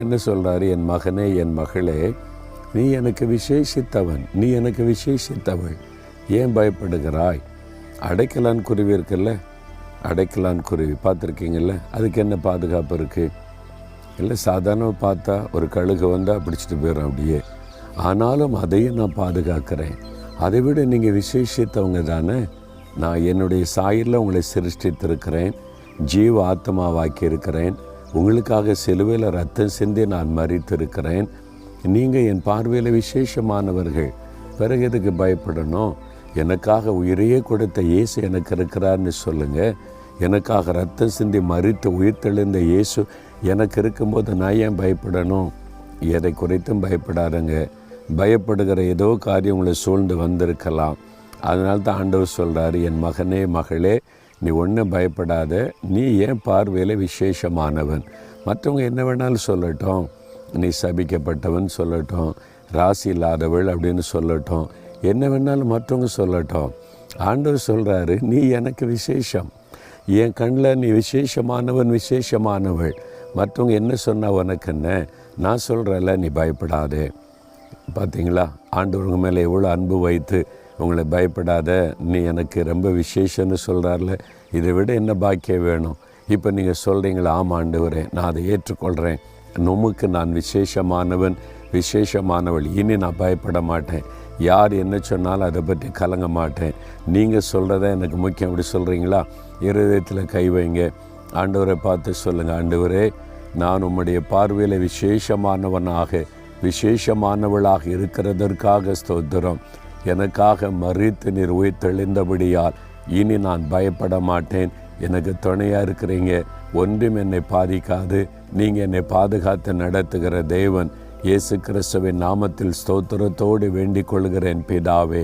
என்ன சொல்கிறாரு? என் மகனே, என் மகளே, நீ எனக்கு விசேஷித்தவன், நீ எனக்கு விசேஷித்தவள். ஏன் பயப்படுகிறாய்? அடைக்கலான் குருவி இருக்குல்ல, அடைக்கலான் குருவி பார்த்துருக்கீங்கள்ல, அதுக்கு என்ன பாதுகாப்பு இருக்குது? இல்லை, சாதாரண பார்த்தா ஒரு கழுகு வந்தால் பிடிச்சிட்டு போயிடும் அப்படியே. ஆனாலும் அதையும் நான் பாதுகாக்கிறேன். அதை விட நீங்கள் விசேஷித்தவங்க தானே. நான் என்னுடைய சாயலில் உங்களை சிருஷ்டித்திருக்கிறேன், ஜீவ ஆத்மாவாக்கி இருக்கிறேன். உங்களுக்காக சிலுவையில் ரத்தம் சிந்தி நான் மரித்திருக்கிறேன். நீங்கள் என் பார்வையில் விசேஷமானவர்கள். பிறகு எதுக்கு பயப்படணும்? எனக்காக உயிரையே கொடுத்த இயேசு எனக்கு இருக்கிறார்னு சொல்லுங்கள். எனக்காக ரத்தம் சிந்தி மரித்து உயிர்த்தெழுந்த இயேசு எனக்கு இருக்கும்போது நான் ஏன் பயப்படணும்? எதை குறித்தும் பயப்படாதங்க. பயப்படுகிற ஏதோ காரியம் உங்களை சூழ்ந்து வந்திருக்கலாம். அதனால தான் ஆண்டவர் சொல்கிறாரு, என் மகனே, மகளே, நீ ஒன்றும் பயப்படாத. நீ ஏன் பார்வையில் விசேஷமானவன். மற்றவங்க என்ன வேணாலும் சொல்லட்டும், நீ சபிக்கப்பட்டவன் சொல்லட்டும், ராசி இல்லாதவள் அப்படின்னு சொல்லட்டும், என்ன வேணாலும் மற்றவங்க சொல்லட்டும். ஆண்டவர் சொல்கிறாரு, நீ எனக்கு விசேஷம். என் கண்ணில் நீ விசேஷமானவன், விசேஷமானவள். மற்றவங்க என்ன சொன்னால் உனக்கு என்ன? நான் சொல்கிறேன்ல, நீ பயப்படாதே. பார்த்தீங்களா, ஆண்டவங்க மேலே எவ்வளோ அன்பு வைத்து உங்களை பயப்படாத, நீ எனக்கு ரொம்ப விசேஷம்னு சொல்கிறார்ல. இதை விட என்ன பாக்கியம் வேணும்? இப்போ நீங்கள் சொல்கிறீங்களா, ஆமாம் ஆண்டவரே, நான் அதை ஏற்றுக்கொள்கிறேன். உமக்கு நான் விசேஷமானவன், விசேஷமானவள். இனி நான் பயப்பட மாட்டேன். யார் என்ன சொன்னாலும் அதை பற்றி கலங்க மாட்டேன். நீங்கள் சொல்கிறத எனக்கு முக்கியம். அப்படி சொல்கிறீங்களா? இருதயத்தில் கை வைங்க. ஆண்டவரை பார்த்து சொல்லுங்கள், ஆண்டவரே, நான் உம்முடைய பார்வையில் விசேஷமானவனாக, விசேஷமானவளாக இருக்கிறதற்காக ஸ்தோத்திரம். எனக்காக மரித்து நீர் உயிர்த்தெழுந்தபடியால் இனி நான் பயப்பட மாட்டேன். எனக்கு துணையாக இருக்கிறீங்க. ஒன்றும் என்னை பாதிக்காது. நீங்கள் என்னை பாதுகாத்து நடத்துகிற தேவன். இயேசு கிறிஸ்துவின் நாமத்தில் ஸ்தோத்திரத்தோடு வேண்டிக் கொள்கிறேன் பிதாவே.